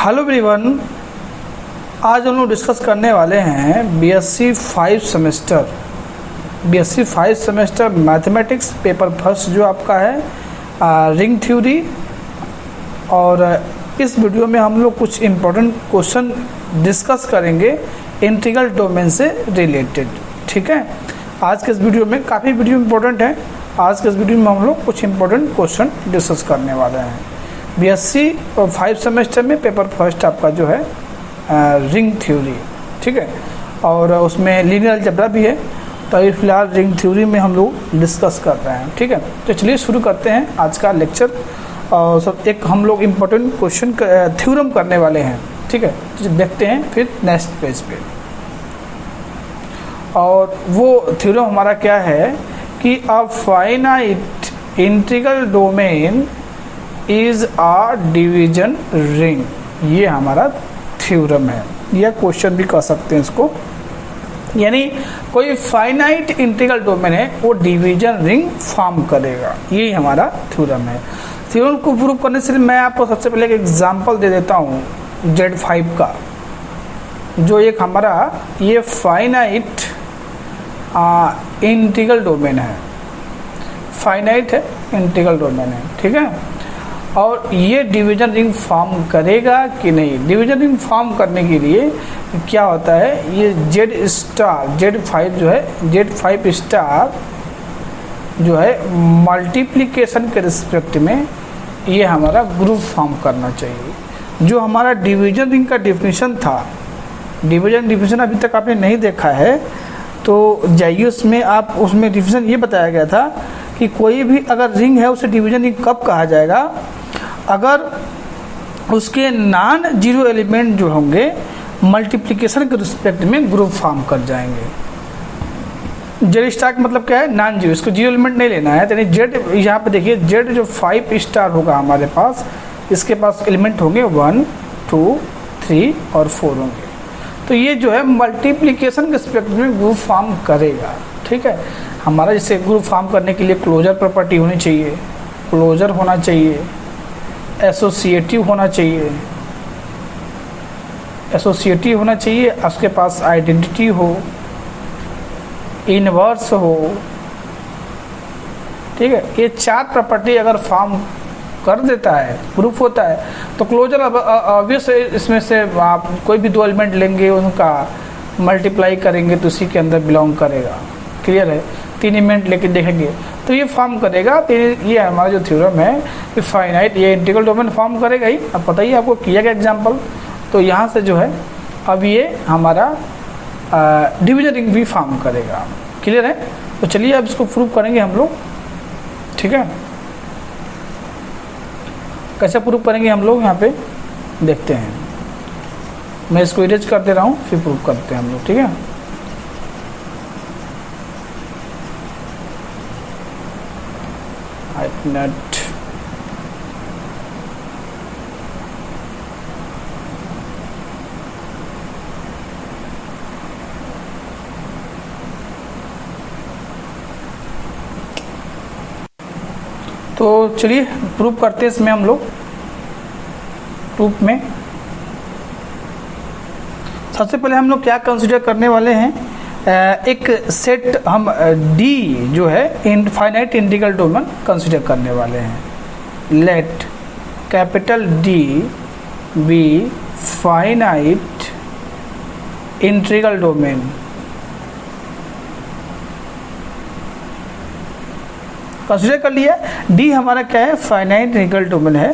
Hello everyone, आज हम लोग डिस्कस करने वाले हैं BSc 5 semester mathematics paper first जो आपका है रिंग थ्योरी। और इस वीडियो में हम लोग कुछ इम्पोर्टेंट क्वेश्चन डिस्कस करेंगे इंटीग्रल डोमेन से रिलेटेड। ठीक है, आज के इस वीडियो में काफ़ी वीडियो इम्पोर्टेंट है। आज के इस वीडियो में हम लोग कुछ इम्पोर्टेंट क्वेश्चन डिस्कस करने वाले हैं। बीएससी 5 सेमेस्टर में पेपर फर्स्ट आपका जो है रिंग थ्योरी, ठीक है, और उसमें लीनियर अलजेब्रा भी है। तो अभी फिलहाल रिंग थ्योरी में हम लोग डिस्कस कर रहे हैं। ठीक है, तो चलिए शुरू करते हैं आज का लेक्चर। और सब एक हम लोग इम्पोर्टेंट क्वेश्चन थ्योरम करने वाले हैं। ठीक है, तो देखते हैं फिर नेक्स्ट पेज पे। और वो थ्योरम हमारा क्या है कि a finite integral domain is a division ring. ये हमारा थ्योरम है, या क्वेश्चन भी कह सकते हैं इसको। यानी कोई फाइनाइट इंटीग्रल डोमेन है वो डिवीजन रिंग फॉर्म करेगा, यही हमारा थ्योरम है। थ्योरम को प्रूव करने से मैं आपको सबसे पहले एक एग्जांपल दे देता हूँ Z5 का, जो एक हमारा ये फाइनाइट इंटीग्रल डोमेन है, फाइनाइट है इंटीग्रल डोमेन है। ठीक है, और ये डिवीजन रिंग फॉर्म करेगा कि नहीं। डिवीजन रिंग फॉर्म करने के लिए क्या होता है, ये Z5 जो है, Z5 स्टार जो है मल्टीप्लिकेशन के रिस्पेक्ट में ये हमारा ग्रुप फॉर्म करना चाहिए। जो हमारा डिवीजन रिंग का डिफिनीशन था, डिफिनीशन अभी तक आपने नहीं देखा है तो जाइए उसमें, आप उसमें डिफिनीशन ये बताया गया था कि कोई भी अगर रिंग है उसे डिवीजन रिंग कब कहा जाएगा, अगर उसके नॉन जीरो एलिमेंट जो होंगे मल्टीप्लिकेशन के रिस्पेक्ट में ग्रुप फॉर्म कर जाएंगे। जेड स्टार मतलब क्या है, नॉन जीरो, इसको जीरो एलिमेंट नहीं लेना है। यानी जेड, यहाँ पे देखिए जेड जो 5 स्टार होगा हमारे पास, इसके पास एलिमेंट होंगे 1, 2, 3 और 4 होंगे। तो ये जो है मल्टीप्लिकेशन के रिस्पेक्ट में ग्रुप फॉर्म करेगा। ठीक है, हमारा जैसे ग्रुप फॉर्म करने के लिए क्लोजर प्रॉपर्टी होनी चाहिए, क्लोजर होना चाहिए, एसोसिएटिव होना चाहिए, उसके पास आइडेंटिटी हो, इनवर्स हो। ठीक है, ये 4 प्रॉपर्टी अगर फॉर्म कर देता है, ग्रुप होता है, तो क्लोजर ऑब्वियस इसमें से आप कोई भी 2 एलिमेंट लेंगे, उनका मल्टीप्लाई करेंगे तो उसी के अंदर बिलोंग करेगा। क्लियर है, 3 एलिमेंट लेके देखेंगे तो ये फॉर्म करेगा। तो ये हमारा जो थ्योरम है कि फाइनाइट ये इंटीग्रल डोमेन फॉर्म करेगा ही। अब पता ही आपको किया गया एग्जांपल, तो यहाँ से जो है अब ये हमारा डिवीजन रिंग भी फॉर्म करेगा। क्लियर है, तो चलिए अब इसको प्रूव करेंगे हम लोग। ठीक है, कैसे प्रूव करेंगे हम लोग, यहाँ पे देखते हैं। मैं इसको इरेज कर दे रहा हूँ, फिर प्रूव करते हैं हम लोग। ठीक है, नेट तो चलिए प्रूव करते हैं इसमें हम लोग। प्रूफ में सबसे पहले हम लोग क्या कंसीडर करने वाले हैं, एक सेट हम D जो है इनफाइनाइट इंटीग्रल डोमेन कंसीडर करने वाले हैं। Late capital D be finite integral domain. Consider कर लिया, D हमारा क्या है, फाइनाइट इंटीग्रल डोमेन है।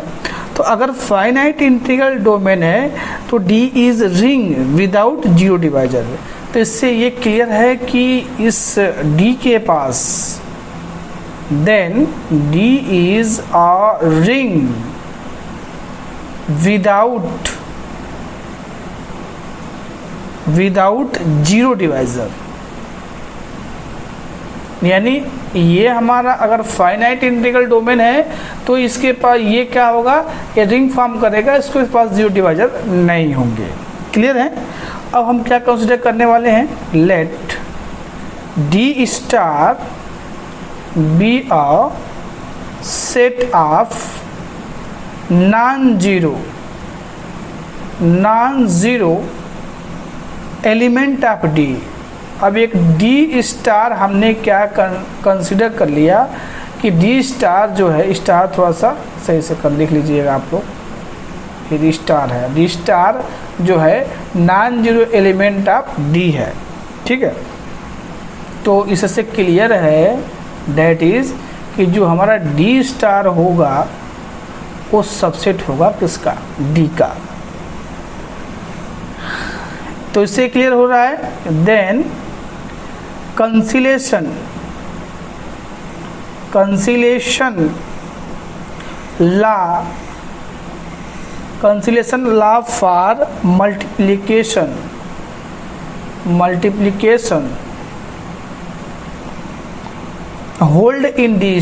तो अगर फाइनाइट इंटीग्रल डोमेन है तो D is ring without zero divisor. तो इससे ये क्लियर है कि इस D के पास then D is a ring without zero divisor. यानी ये हमारा अगर फाइनाइट इंटीग्रल डोमेन है तो इसके पास ये क्या होगा, ये रिंग फॉर्म करेगा, इसके पास जीरो डिवाइजर नहीं होंगे। क्लियर है, अब हम क्या कंसीडर करने वाले हैं, let D star be a set of non zero non zero element of D. अब एक डी स्टार हमने क्या कंसिडर कर लिया कि डी स्टार जो है, स्टार थोड़ा सा सही से कर लिख लीजिएगा आप लोग, ये डी स्टार है, डी स्टार जो है non zero element of D है, ठीक है। तो इससे क्लियर है दैट इज कि जो हमारा डी स्टार होगा वो सबसेट होगा किसका, डी का। तो इससे क्लियर हो रहा है। Then cancellation law for multiplication hold in D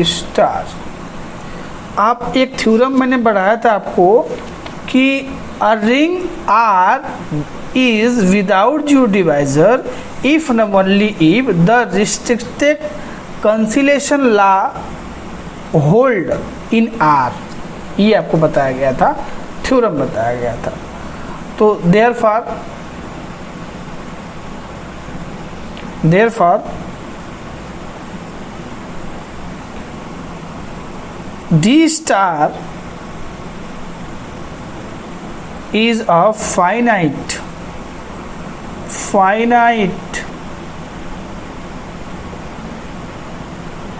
star. आप एक थ्योरम मैंने बढ़ाया था आपको कि a ring R is without zero divisor if and only if the restricted cancellation law hold in R. ये आपको बताया गया था, थ्योरम बताया गया था। तो therefore D star is a finite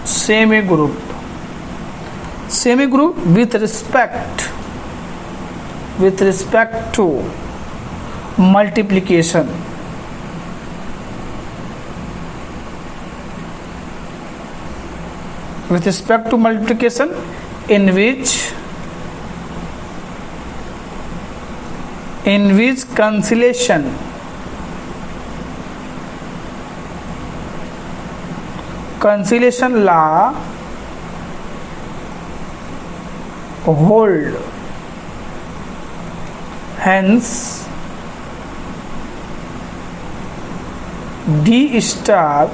semi-group with respect to multiplication. With respect to multiplication, in which cancellation law hold. Hence D star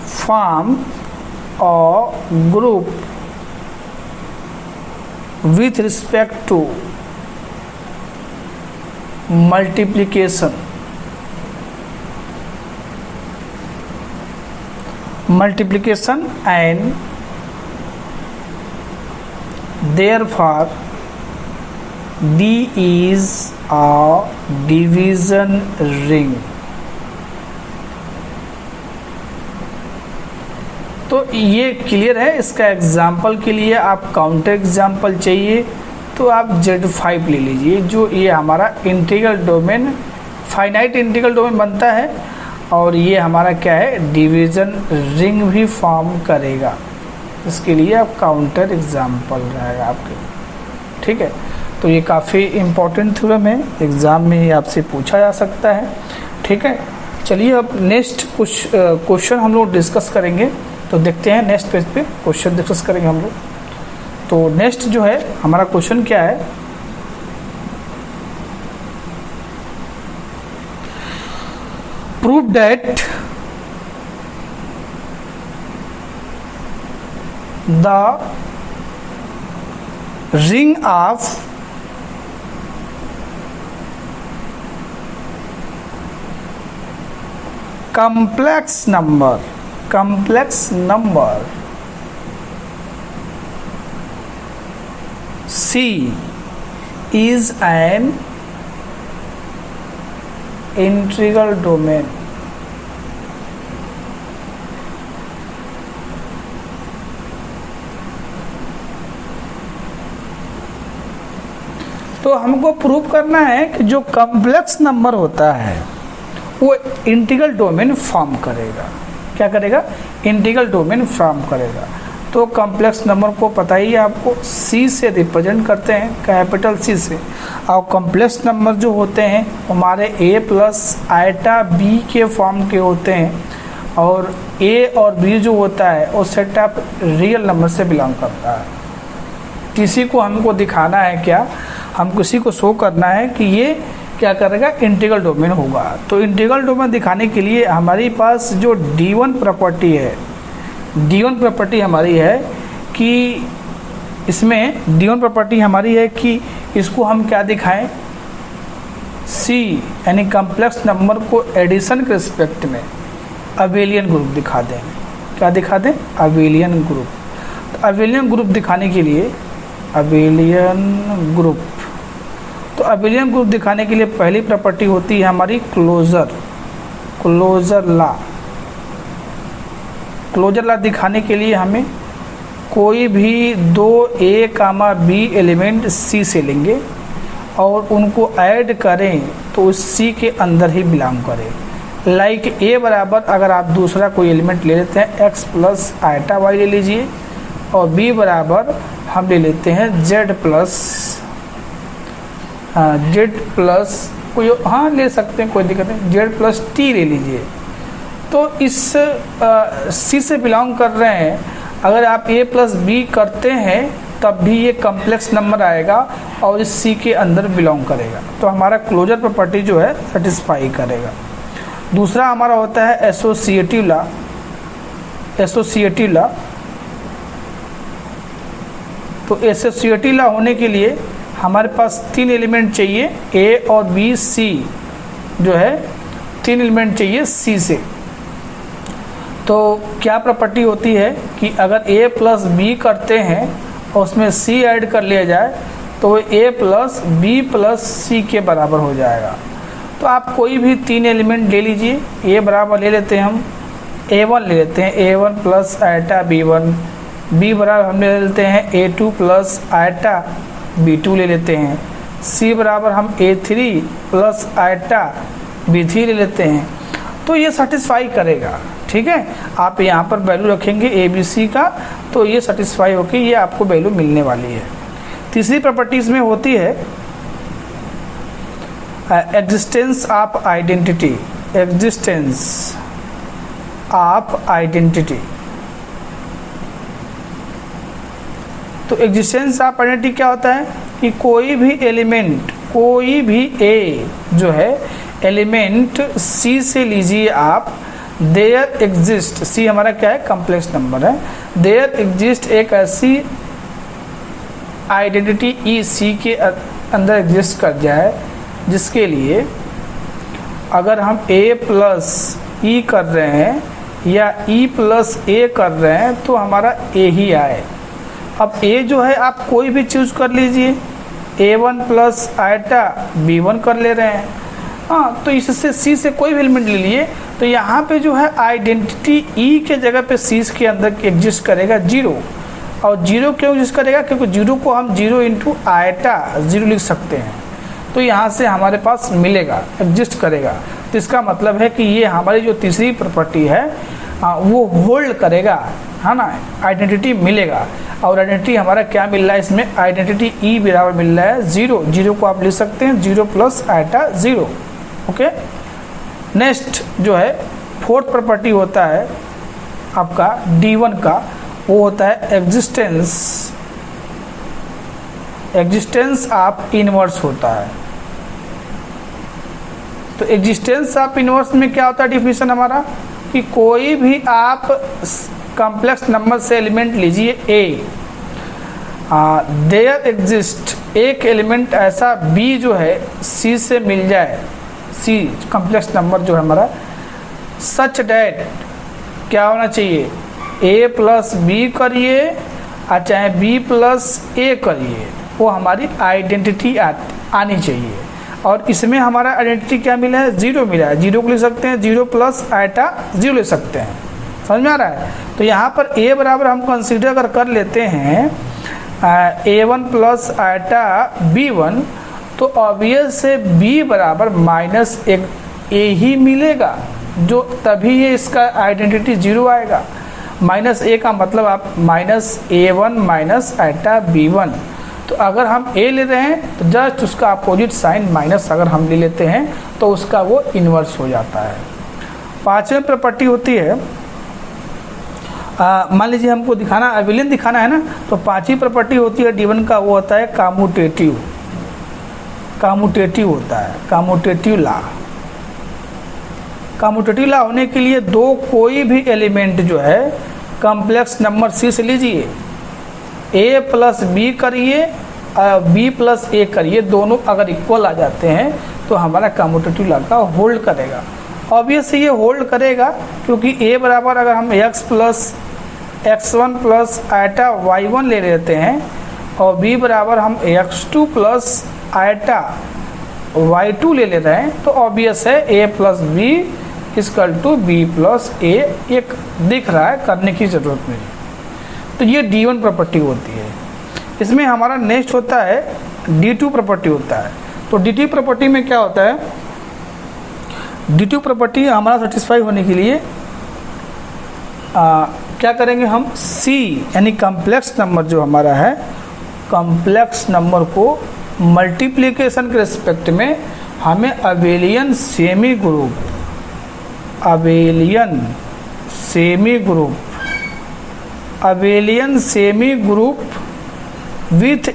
form a group with respect to multiplication and therefore D is a division ring. तो ये clear है। इसका example के लिए आप counter example चाहिए तो आप Z5 ले लीजिए, जो ये हमारा integral domain, finite integral domain बनता है और ये हमारा क्या है, डिवीज़न रिंग भी फॉर्म करेगा। इसके लिए आप काउंटर एग्जाम्पल रहेगा आपके, ठीक है। तो ये काफ़ी इम्पोर्टेंट थ्योरम है, एग्ज़ाम में आपसे पूछा जा सकता है, ठीक है। चलिए अब नेक्स्ट कुछ क्वेश्चन हम लोग डिस्कस करेंगे। तो देखते हैं नेक्स्ट पेज पे क्वेश्चन डिस्कस करेंगे हम लोग। तो नेक्स्ट जो है हमारा क्वेश्चन क्या है, prove that the ring of complex number C is an integral domain. तो हमको प्रूव करना है कि जो कॉम्प्लेक्स नंबर होता है वो इंटीग्रल डोमेन फॉर्म करेगा। क्या करेगा, इंटीग्रल डोमेन फॉर्म करेगा। तो कॉम्प्लेक्स नंबर को पता ही है आपको, C से रिप्रेजेंट करते हैं, कैपिटल C से। और कॉम्प्लेक्स नंबर जो होते हैं हमारे A प्लस आइटा B के फॉर्म के होते हैं, और A और B जो होता है वो सेट ऑफ रियल नंबर से बिलोंग करता है। किसी को हमको दिखाना है क्या, हम किसी को शो करना है कि ये क्या करेगा, इंटीग्रल डोमेन होगा। तो इंटीग्रल डोमेन दिखाने के लिए हमारे पास जो D1 प्रॉपर्टी है, D1 प्रॉपर्टी हमारी है कि इसमें D1 प्रॉपर्टी हमारी है कि इसको हम क्या दिखाएं, C यानी कॉम्प्लेक्स नंबर को एडिशन के रिस्पेक्ट में अबेलियन ग्रुप दिखा दें। क्या दिखा दें? Abelian group. तो अबेलियन ग्रुप दिखाने के लिए अबेलियन ग्रुप दिखाने के लिए पहली प्रॉपर्टी होती है हमारी क्लोजर लॉ। क्लोजर लॉ दिखाने के लिए हमें कोई भी दो A, B एलिमेंट C से लेंगे और उनको ऐड करें तो उस C के अंदर ही बिलोंग करें। लाइक A बराबर अगर आप दूसरा कोई एलिमेंट ले लेते हैं x प्लस आइटा y ले लीजिए, और B बराबर हम ले लेते हैं z प्लस कोई ले सकते हैं, कोई दिक्कत नहीं, z प्लस t ले लीजिए। तो इस C से बिलोंग कर रहे हैं, अगर आप A प्लस B करते हैं तब भी ये कॉम्प्लेक्स नंबर आएगा और इस C के अंदर बिलोंग करेगा। तो हमारा क्लोजर प्रॉपर्टी जो है सेटिस्फाई करेगा। दूसरा हमारा होता है एसोसिएटिव लॉ। तो एसोसिएटिव लॉ होने के लिए हमारे पास 3 एलिमेंट चाहिए, A और B C जो है 3 एलिमेंट चाहिए C से। तो क्या प्रॉपर्टी होती है कि अगर A प्लस B करते हैं और उसमें C ऐड कर लिया जाए तो वो A plus B plus C के बराबर हो जाएगा। तो आप कोई भी 3 एलिमेंट ले लीजिए। A बराबर ले लेते हैं हम A1 ले लेते हैं, A1 plus iota B1। B बराबर हम ले लेते हैं A2 प्लस आइटा B2 ले लेते हैं। C बराबर हम A3 प्लस आइटा B3 ले लेते हैं। तो ये सेटिस्फाई करेगा, ठीक है। आप यहाँ पर वैल्यू रखेंगे ABC का, तो ये सेटिस्फाई होकर ये आपको वैल्यू मिलने वाली है। तीसरी प्रॉपर्टीज में होती है एग्जिस्टेंस ऑफ आइडेंटिटी। तो एग्जिस्टेंस ऑफ आइडेंटिटी क्या होता है कि कोई भी A जो है एलिमेंट C से लीजिए आप, देयर एग्जिस्ट, C हमारा क्या है? कॉम्प्लेक्स नंबर है। देयर एग्जिस्ट एक ऐसी आइडेंटिटी E C के अंदर एग्जिस्ट कर जाए जिसके लिए अगर हम A प्लस E कर रहे हैं या E प्लस A कर रहे हैं तो हमारा A ही आए। अब A जो है आप कोई भी चूज कर लीजिए, A1 प्लस आइटा B1 कर ले रहे हैं, तो इससे C से कोई भी एलिमेंट ले लिए, तो यहाँ पे जो है आइडेंटिटी E के जगह पे C के अंदर एग्जिस्ट करेगा 0। और 0 क्यों एग्जिस्ट करेगा? क्योंकि 0 को हम 0 इंटू आइटा 0 लिख सकते हैं। तो यहाँ से हमारे पास मिलेगा, एग्जिस्ट करेगा। तो इसका मतलब है कि ये हमारी जो तीसरी प्रॉपर्टी है वो होल्ड करेगा, है ना, आइडेंटिटी मिलेगा। और आइडेंटिटी हमारा क्या मिल रहा है इसमें? आइडेंटिटी E बराबर मिल रहा है 0। 0 को आप लिख सकते हैं 0 प्लस आइटा 0। ओके। नेक्स्ट जो है फोर्थ प्रॉपर्टी होता है आपका D1 का, वो होता है एग्जिस्टेंस ऑफ इनवर्स होता है। तो एग्जिस्टेंस ऑफ इनवर्स में क्या होता है डिफिनेशन हमारा कि कोई भी आप कॉम्प्लेक्स नंबर से एलिमेंट लीजिए A, देयर एग्जिस्ट एक एलिमेंट ऐसा B जो है C से मिल जाए, C कॉम्प्लेक्स नंबर जो है हमारा, सच डैट क्या होना चाहिए? A प्लस B करिए और चाहे B प्लस A करिए, वो हमारी आइडेंटिटी आनी चाहिए। और इसमें हमारा आइडेंटिटी क्या मिला है? 0 मिला है। 0 को लिख सकते हैं 0 प्लस आइटा 0 ले सकते हैं। समझ में आ रहा है? तो यहाँ पर A बराबर हम कंसीडर अगर कर लेते हैं A1 प्लस आइटा B1, तो ऑब्वियस से B बराबर -1 A ही मिलेगा, जो तभी ये इसका आइडेंटिटी 0 आएगा। -A का मतलब आप -A1 माइनस आइटा B1। तो अगर हम A ले रहे हैं तो जस्ट उसका अपोजिट साइन माइनस अगर हम ले लेते हैं तो उसका वो इन्वर्स हो जाता है। पांचवें प्रॉपर्टी होती है, मान लीजिए हमको दिखाना अबेलियन दिखाना है ना, तो पांचवी प्रॉपर्टी होती है D1 का, वो होता है कामुटेटिव होता है, कामुटेटिव लॉ होने के लिए कोई भी एलिमेंट जो है कॉम्प्लेक्स नंबर सी से लीजिए, ए प्लस बी करिए, बी प्लस ए करिए, दोनों अगर इक्वल आ जाते हैं तो हमारा कम्यूटेटिव लॉ का होल्ड करेगा। ऑब्वियस ये होल्ड करेगा क्योंकि ए बराबर अगर हम x plus x1 plus eta y1 ले लेते हैं और b बराबर हम x2 प्लस आयटा y2 ले रहे हैं, तो ऑब्वियस है a plus B equal to B plus A, एक दिख रहा है, करने की ज़रूरत नहीं। तो ये D1 प्रॉपर्टी होती है। इसमें हमारा नेक्स्ट होता है D2 प्रॉपर्टी होता है। तो D2 प्रॉपर्टी में क्या होता है, D2 प्रॉपर्टी हमारा सेटिस्फाई होने के लिए क्या करेंगे हम, C यानी कॉम्प्लेक्स नंबर जो हमारा है, कॉम्प्लेक्स नंबर को मल्टीप्लिकेशन के रिस्पेक्ट में हमें abelian semi group, abelian semi group, abelian semi group with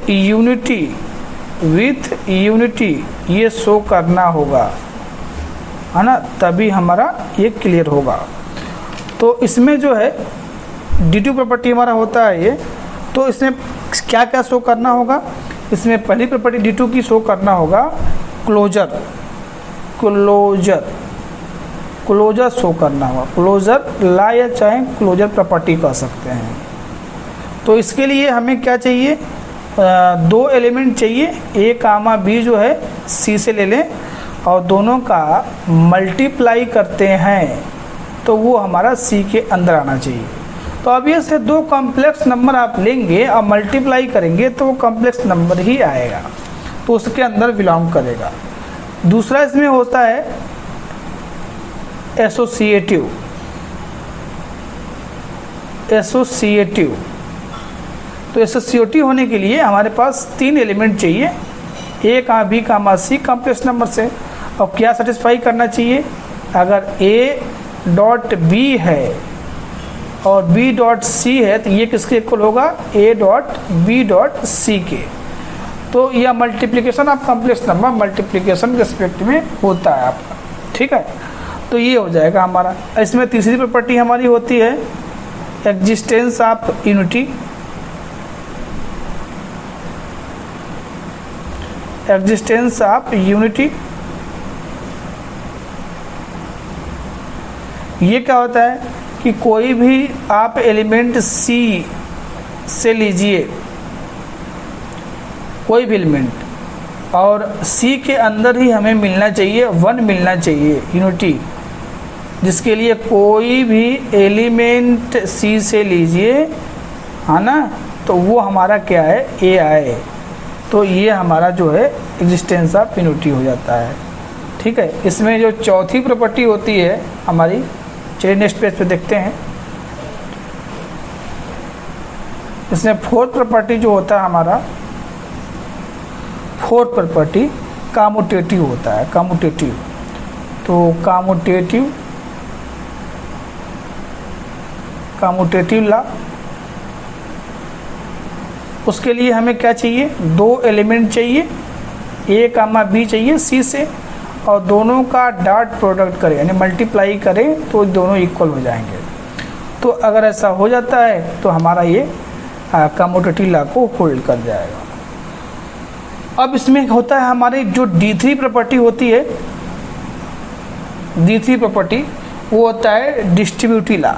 unity ये शो करना होगा, है ना, तभी हमारा ये क्लियर होगा। तो इसमें जो है D2 प्रॉपर्टी हमारा होता है ये, तो इसमें क्या क्या शो करना होगा, इसमें पहली प्रॉपर्टी D2 की शो करना होगा क्लोजर, क्लोजर शो करना होगा, क्लोजर ला या चाहे क्लोजर प्रॉपर्टी कह सकते हैं। तो इसके लिए हमें क्या चाहिए, दो एलिमेंट चाहिए, ए कामा बी जो है सी से ले लें और दोनों का मल्टीप्लाई करते हैं तो वो हमारा सी के अंदर आना चाहिए। तो अब ये से दो कॉम्प्लेक्स नंबर आप लेंगे और मल्टीप्लाई करेंगे तो वो कॉम्प्लेक्स नंबर ही आएगा, तो उसके अंदर बिलोंग करेगा। दूसरा इसमें होता है एसोसिएटिव, तो एसोसिएटिव होने के लिए हमारे पास तीन एलिमेंट चाहिए, ए का बी का सी कॉम्प्लेक्स नंबर से। और क्या सेटिस्फाई करना चाहिए, अगर ए डॉट बी है और बी डॉट सी है तो ये किसके इक्वल होगा, A dot B dot C के। तो यह multiplication of complex number multiplication के रिस्पेक्ट में होता है आपका, ठीक है। तो ये हो जाएगा हमारा। इसमें तीसरी प्रॉपर्टी हमारी होती है existence of unity, existence of unity. ये क्या होता है कि कोई भी आप एलिमेंट सी से लीजिए, कोई भी एलिमेंट, और सी के अंदर ही हमें मिलना चाहिए, वन मिलना चाहिए यूनिटी, जिसके लिए कोई भी एलिमेंट सी से लीजिए, है ना, तो वो हमारा क्या है, ए आए, तो ये हमारा जो है एग्जिस्टेंस ऑफ यूनिटी हो जाता है, ठीक है। इसमें जो चौथी प्रॉपर्टी होती है हमारी, चलिए नेक्स्ट पेज पे देखते हैं। इसमें फोर्थ प्रॉपर्टी जो होता है हमारा, फोर्थ प्रॉपर्टी कम्यूटेटिव होता है, कम्यूटेटिव। तो कम्यूटेटिव लॉ, उसके लिए हमें क्या चाहिए, दो एलिमेंट चाहिए, ए कामा बी चाहिए सी से, और दोनों का डॉट प्रोडक्ट करें यानी मल्टीप्लाई करें तो दोनों इक्वल हो जाएंगे। तो अगर ऐसा हो जाता है तो हमारा ये कम्यूटेटिव लॉ को होल्ड कर जाएगा। अब इसमें होता है हमारी जो D3 प्रॉपर्टी होती है, D3 प्रॉपर्टी वो होता है डिस्ट्रीब्यूटिव लॉ।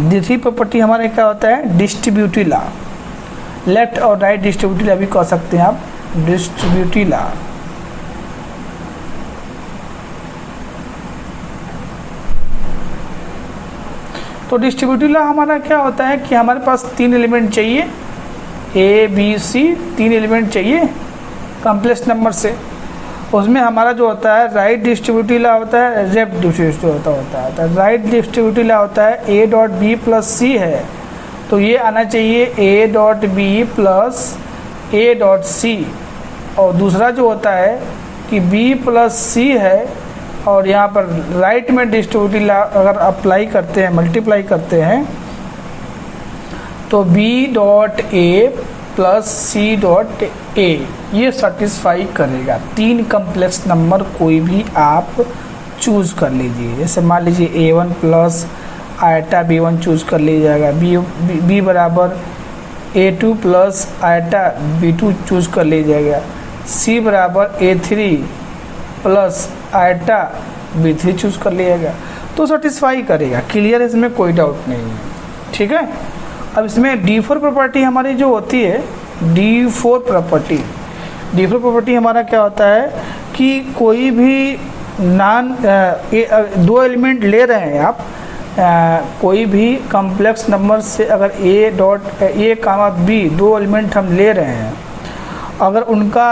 D3 प्रॉपर्टी हमारे क्या होता है, डिस्ट्रीब्यूटिव लॉ, लेफ्ट और राइट डिस्ट्रीब्यूटिव लॉ भी कह सकते हैं आप, डिस्ट्रीब्यूटिव लॉ। तो डिस्ट्रीब्यूटिव लॉ हमारा क्या होता है कि हमारे पास तीन एलिमेंट चाहिए, ए बी सी, तीन एलिमेंट चाहिए कॉम्प्लेक्स नंबर से। उसमें हमारा जो होता है राइट डिस्ट्रीब्यूटिव लॉ होता है, लेफ्ट डिस्ट्रीब्यूटिव होता है। तो राइट डिस्ट्रीब्यूटिव लॉ होता है A dot B plus C है, तो ये आना चाहिए A dot B plus A dot C. और दूसरा जो होता है कि बी प्लस सी है, और यहाँ पर राइट में डिस्ट्रीब्यूटिव लॉ अगर अप्लाई करते हैं, मल्टीप्लाई करते हैं, तो B dot A plus C dot A ये सेटिस्फाई करेगा। तीन कम्प्लेक्स नंबर कोई भी आप चूज़ कर लीजिए, जैसे मान लीजिए A1 plus eta B1 choose कर लिया जाएगा, बी बराबर A2 plus eta B2 choose कर लिया जाएगा, C बराबर A3 plus eta B3 choose कर लिया जाएगा, तो सेटिस्फाई करेगा। क्लियर है, इसमें कोई डाउट नहीं है, ठीक है। अब इसमें D4 प्रॉपर्टी हमारी जो होती है, D4 प्रॉपर्टी हमारा क्या होता है कि कोई भी दो एलिमेंट ले रहे हैं आप, कोई भी कॉम्प्लेक्स नंबर से अगर A कामा B दो एलिमेंट हम ले रहे हैं, अगर उनका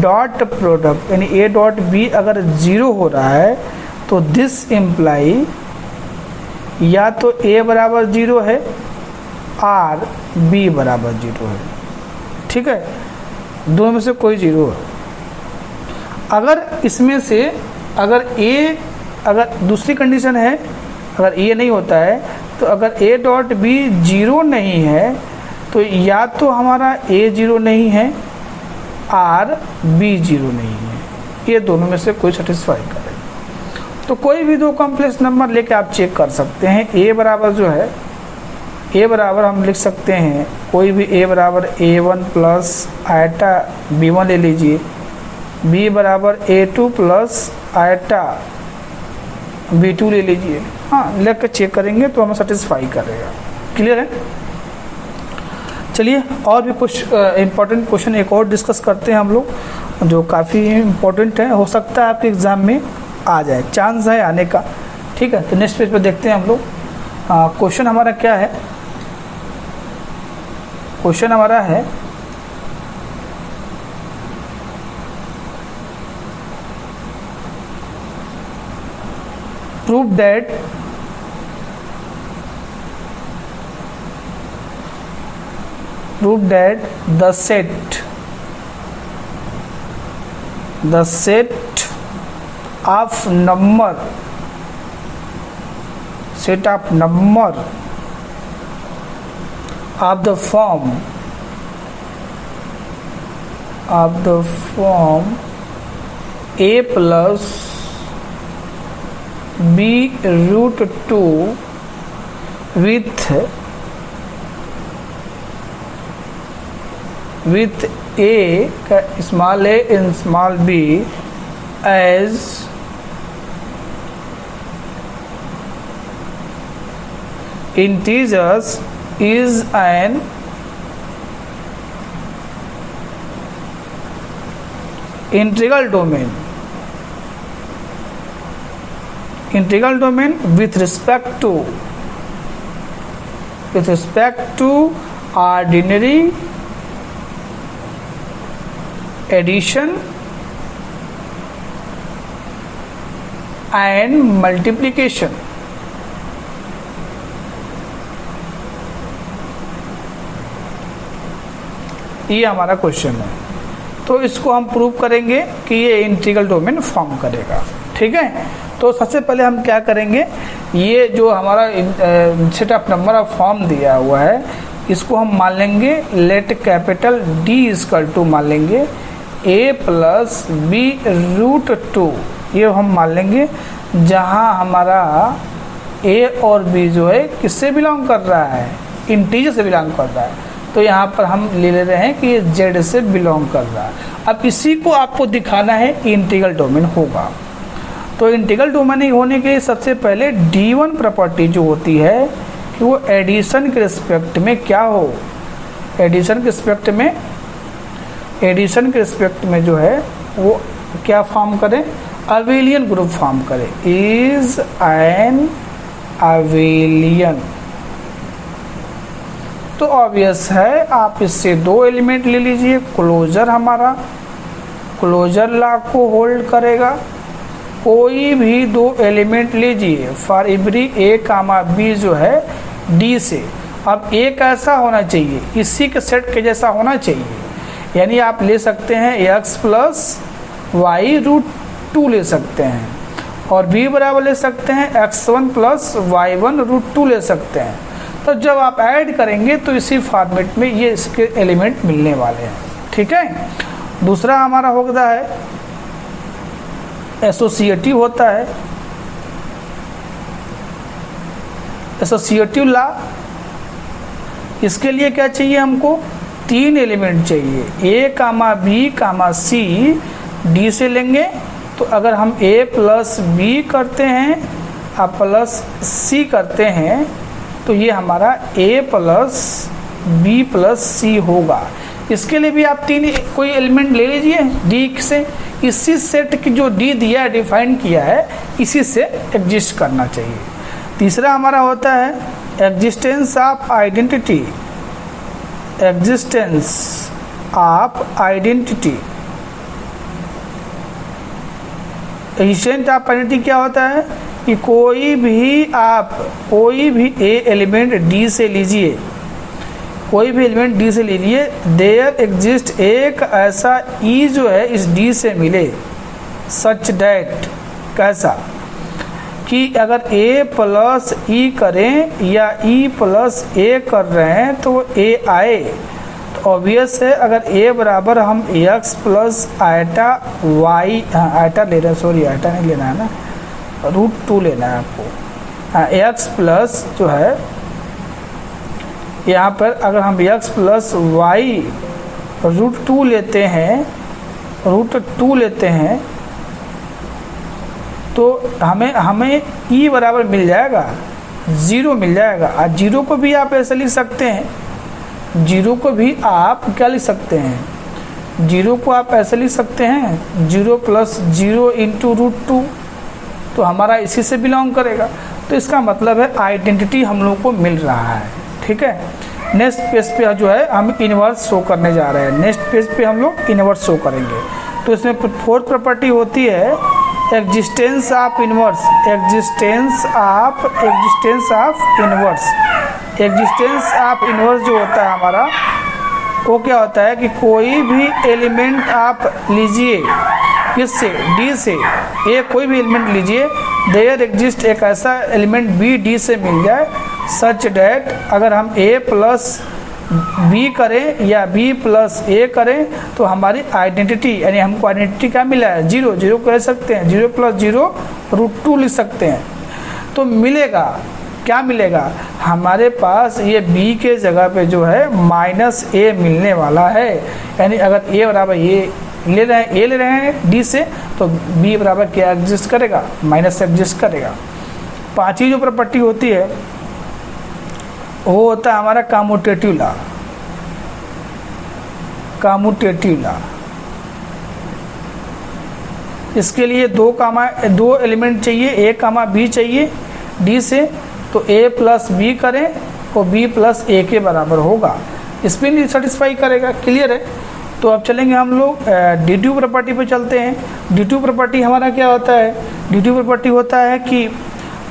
डॉट प्रोडक्ट यानी A डॉट B अगर 0 हो रहा है तो दिस इम्प्लाई या तो A बराबर 0 है और B बराबर 0 है, ठीक है, दोनों में से कोई 0 है। अगर इसमें से अगर दूसरी कंडीशन है, अगर A नहीं होता है तो अगर A डॉट B 0 नहीं है तो या तो हमारा A 0 नहीं है और B 0 नहीं है, ये दोनों में से कोई सेटिस्फाई करेगा। तो कोई भी दो कॉम्प्लेक्स नंबर लेके आप चेक कर सकते हैं। A बराबर जो है, A बराबर हम लिख सकते हैं, कोई भी A बराबर A1 प्लस आयटा B1 ले लीजिए, B बराबर A2 प्लस आयटा B2 ले लीजिए, हाँ, लेकर के चेक करेंगे तो हमें सेटिस्फाई करेगा। क्लियर है। चलिए और भी कुछ इम्पोर्टेंट क्वेश्चन एक और डिस्कस करते हैं हम लोग, जो काफ़ी इम्पोर्टेंट है, हो सकता है आपके एग्ज़ाम में आ जाए, चांस है आने का, ठीक है। तो नेक्स्ट पेज पे देखते हैं हम लोग। क्वेश्चन हमारा क्या है, क्वेश्चन हमारा है prove that the set of number of the form A plus B root 2 with A small a and small b as integers is an integral domain with respect to ordinary addition and multiplication। ये हमारा question है, तो इसको हम prove करेंगे कि ये integral domain form करेगा, ठीक है। तो सबसे पहले हम क्या करेंगे, ये जो हमारा set of number of form दिया हुआ है, इसको हम मान लेंगे let capital D equal to मान लेंगे A प्लस B रूट 2, ये हम मान लेंगे, जहाँ हमारा A और B जो है किससे बिलोंग कर रहा है, इंटीजर से बिलोंग कर रहा है। तो यहाँ पर हम ले रहे हैं कि ये Z से बिलोंग कर रहा है। अब इसी को आपको दिखाना है इंटीग्रल डोमेन होगा। तो इंटीग्रल डोमेन होने के लिए सबसे पहले D1 प्रॉपर्टी जो होती है कि वो एडिशन के रिस्पेक्ट में क्या हो, एडिशन के रिस्पेक्ट में जो है वो क्या फॉर्म करें, अबेलियन ग्रुप फॉर्म करें, इज एन अबेलियन। तो ऑब्वियस है, आप इससे दो एलिमेंट ले लीजिए, क्लोजर हमारा क्लोजर लॉ को होल्ड करेगा। कोई भी दो एलिमेंट लीजिए for every A comma B जो है D से। अब A कैसा होना चाहिए, इसी के सेट के जैसा होना चाहिए, यानी आप ले सकते हैं x प्लस वाई रूट 2 ले सकते हैं, और B बराबर ले सकते हैं x1 प्लस y1 रूट 2 ले सकते हैं। तो जब आप ऐड करेंगे तो इसी फॉर्मेट में ये इसके एलिमेंट मिलने वाले हैं, ठीक है। दूसरा हमारा होता है एसोसिएटिव होता है, एसोसिएटिव लॉ, इसके लिए क्या चाहिए हमको, 3 एलिमेंट चाहिए, ए कामा बी कामा सी डी से लेंगे। तो अगर हम ए प्लस बी करते हैं और प्लस सी करते हैं तो ये हमारा ए प्लस बी प्लस सी होगा। इसके लिए भी आप 3 कोई एलिमेंट ले लीजिए डी से, इसी सेट की जो डी दिया है, डिफाइन किया है, इसी से एग्जिस्ट करना चाहिए। तीसरा हमारा होता है existence of identity, existence of identity. Existence of identity क्या होता है कि कोई भी ए एलिमेंट डी से लीजिए, कोई भी एलिमेंट डी से लीजिए, देयर एग्जिस्ट एक ऐसा ई जो है इस डी से मिले, सच डैट, कैसा कि अगर ए प्लस ई करें या ई प्लस ए कर रहे हैं तो ए आए। तो ऑब्वियस है अगर ए बराबर हम x plus iota y, iota ले रहे हैं, सॉरी आयटा नहीं लेना है ना, √2 लेना है आपको। एक्स प्लस जो है यहाँ पर अगर हम x प्लस वाई √2 लेते हैं, √2 लेते हैं तो हमें e बराबर मिल जाएगा 0 मिल जाएगा। और 0 को भी आप ऐसे लिख सकते हैं, 0 को भी आप क्या लिख सकते हैं, 0 को आप ऐसे लिख सकते हैं 0 प्लस 0 इंटू √2, तो हमारा इसी से बिलोंग करेगा। तो इसका मतलब है आइडेंटिटी हम लोग को मिल रहा है, ठीक है। नेक्स्ट पेज पे जो है हम इन्वर्स शो करने जा रहे हैं, नेक्स्ट पेज पे हम लोग इन्वर्स शो करेंगे। तो इसमें 4th प्रॉपर्टी होती है existence of inverse, existence of inverse. Existence of inverse जो होता है हमारा, वो क्या होता है कि कोई भी एलिमेंट आप लीजिए किससे, डी से, ए कोई भी एलिमेंट लीजिए, देयर एग्जिस्ट एक ऐसा एलिमेंट बी डी से मिल जाए, सच डैट अगर हम ए प्लस बी करें या बी प्लस ए करें तो हमारी आइडेंटिटी, यानी हमको आइडेंटिटी क्या मिला है, 0 कह सकते हैं, 0 प्लस 0 √2 लिख सकते हैं। तो मिलेगा क्या मिलेगा, हमारे पास ये b के जगह पे जो है -a मिलने वाला है। यानी अगर a बराबर ये ले रहे हैं d से, तो b बराबर क्या एग्जिस्ट करेगा, माइनस एग्जिस्ट करेगा। 5वीं जो प्रॉपर्टी होती है वो होता है हमारा कम्यूटेटिव लॉ, कम्यूटेटिव लॉ। इसके लिए दो एलिमेंट चाहिए, a कामा b चाहिए d से, तो a प्लस बी करें तो b प्लस a के बराबर होगा, इस पर नहीं सेटिस्फाई करेगा, क्लियर है। तो अब चलेंगे हम लोग डिड्यू प्रॉपर्टी पे चलते हैं। डिड्यू प्रॉपर्टी हमारा क्या होता है, डिड्यू प्रॉपर्टी होता है कि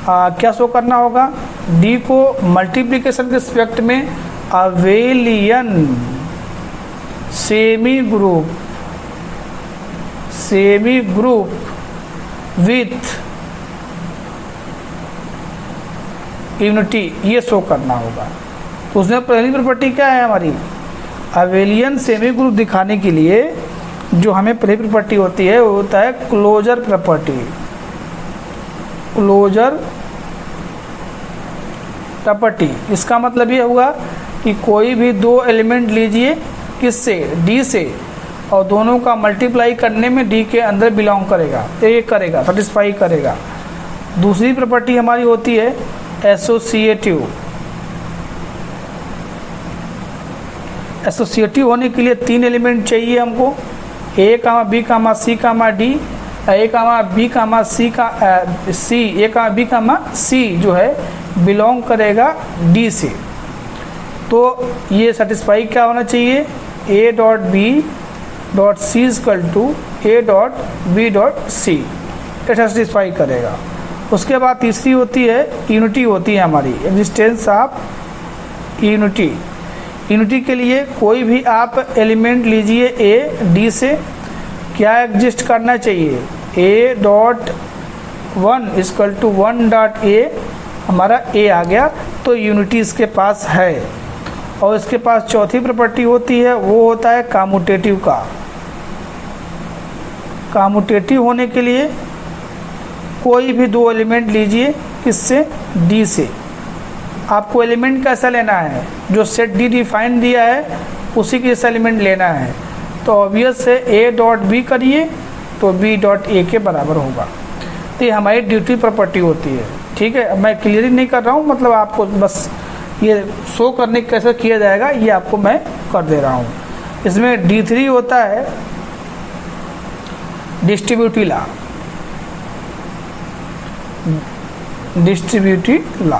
क्या शो करना होगा, डी को मल्टीप्लिकेशन के रिस्पेक्ट में abelian semi group with unity, ये शो करना होगा। तो उसमें पहली प्रॉपर्टी क्या है हमारी, अवेलियन सेमी ग्रुप दिखाने के लिए जो हमें पहली प्रॉपर्टी होती है वो होता है क्लोजर प्रॉपर्टी, क्लोजर प्रॉपर्टी। इसका मतलब ये हुआ कि कोई भी 2 एलिमेंट लीजिए किससे, डी से, और दोनों का मल्टीप्लाई करने में डी के अंदर बिलोंग करेगा, तो ये करेगा, सेटिस्फाई करेगा। दूसरी प्रॉपर्टी हमारी होती है एसोसिएटिव। एसोसिएटिव होने के लिए 3 एलिमेंट चाहिए हमको, ए कामा बी कामा सी कामा डी, ए कामा बी कामा सी का सी, ए कामा बी कामा सी जो है बिलोंग करेगा डी से। तो ये सेटिस्फाई क्या होना चाहिए, A dot B dot C equal to A dot B dot C, ये सेटिस्फाई करेगा। उसके बाद तीसरी होती है यूनिटी, होती है हमारी एग्जिस्टेंस ऑफ यूनिटी। यूनिटी के लिए कोई भी आप एलिमेंट लीजिए ए डी से, क्या एग्जिस्ट करना चाहिए, A dot 1 equal to 1 dot A, हमारा ए आ गया, तो यूनिटी इसके पास है। और इसके पास चौथी प्रॉपर्टी होती है, वो होता है कम्यूटेटिव का। कम्यूटेटिव होने के लिए कोई भी 2 एलिमेंट लीजिए किससे, डी से, आपको एलिमेंट कैसा लेना है, जो सेट डी डिफाइन दिया है उसी के जैसा एलिमेंट लेना है। तो ऑब्वियस है ए डॉट बी करिए तो बी डॉट ए के बराबर होगा। तो ये हमारी ड्यूटी प्रॉपर्टी होती है, ठीक है। अब मैं क्लियर ही नहीं कर रहा हूँ, मतलब आपको बस ये शो करने कैसे किया जाएगा ये आपको मैं कर दे रहा हूँ। इसमें D3 होता है डिस्ट्रीब्यूटिव लॉ, डिस्ट्रीब्यूटिव लॉ।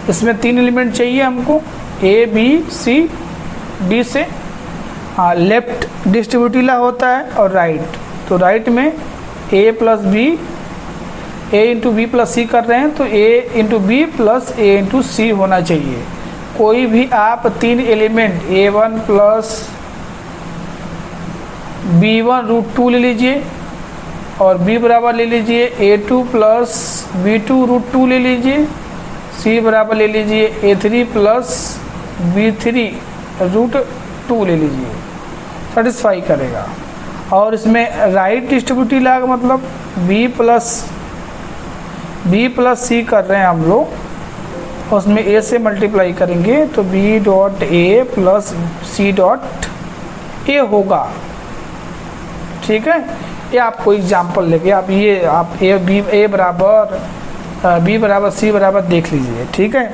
इसमें 3 एलिमेंट चाहिए हमको, ए बी सी डी से। हाँ, लेफ्ट डिस्ट्रीब्यूटिव लॉ होता है और राइट, तो राइट में ए प्लस बी, ए इंटू बी प्लस सी कर रहे हैं तो ए इंटू बी प्लस ए इंटू सी होना चाहिए। कोई भी आप 3 element A1 plus B1 root 2 ले लीजिए और B बराबर ले लीजिए A2 प्लस B2 रूट 2 ले लीजिए, C बराबर ले लीजिए A3 प्लस B3 रूट 2 ले लीजिए, सेटिस्फाई करेगा। और इसमें राइट डिस्ट्रीब्यूटिव लॉ का मतलब B प्लस सी कर रहे हैं हम लोग, उसमें ए से मल्टीप्लाई करेंगे तो B dot A plus C dot A होगा, ठीक है। ये आपको एग्जाम्पल लेके आप ए बराबर बी बराबर सी बराबर देख लीजिए, ठीक है।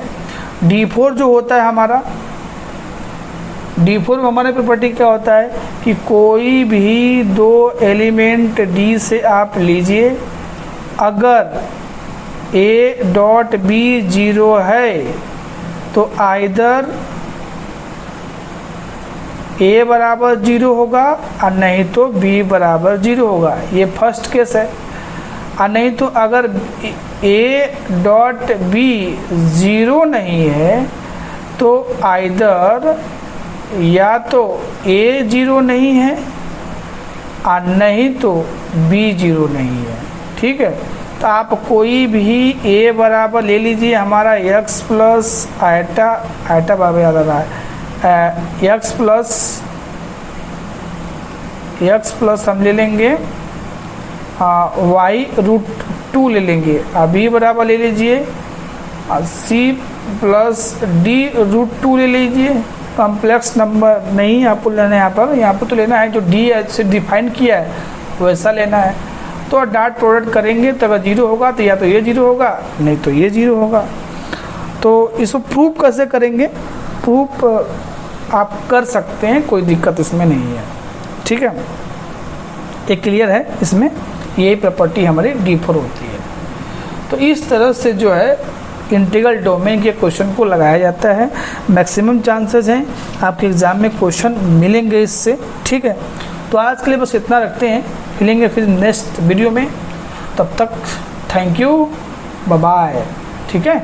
D4 जो होता है हमारा, D4 में हमारे प्रॉपर्टी क्या होता है कि कोई भी 2 एलिमेंट D से आप लीजिए, अगर A डॉट B 0 है तो आइदर A बराबर 0 होगा और नहीं तो B बराबर 0 होगा, ये फर्स्ट केस है। और नहीं तो अगर A डॉट B 0 नहीं है तो आइदर या तो A 0 नहीं है और नहीं तो B 0 नहीं है, ठीक है। तो आप कोई भी A बराबर ले लीजिए, हमारा x प्लस आइटा बाबा याद आ रहा है, x प्लस हम ले लेंगे y रूट 2 ले लेंगे, B बराबर ले लीजिए C प्लस D रूट 2 ले लीजिए। कॉम्प्लेक्स नंबर नहीं आपको लेना है, यहाँ पर तो लेना है जो D से डिफाइन किया है वैसा लेना है। तो डॉट प्रोडक्ट करेंगे तो अगर 0 होगा तो या तो ये 0 होगा नहीं तो ये 0 होगा। तो इसको प्रूफ कैसे करेंगे, प्रूफ आप कर सकते हैं, कोई दिक्कत इसमें नहीं है, ठीक है। ये क्लियर है, इसमें यही प्रॉपर्टी हमारी D4 होती है। तो इस तरह से जो है इंटीग्रल डोमेन के क्वेश्चन को लगाया जाता है। मैक्सिमम चांसेस हैं आपके एग्ज़ाम में क्वेश्चन मिलेंगे इससे, ठीक है। तो आज के लिए बस इतना रखते हैं, मिलेंगे फिर नेक्स्ट वीडियो में। तब तक थैंक यू, बाय बाय, ठीक है।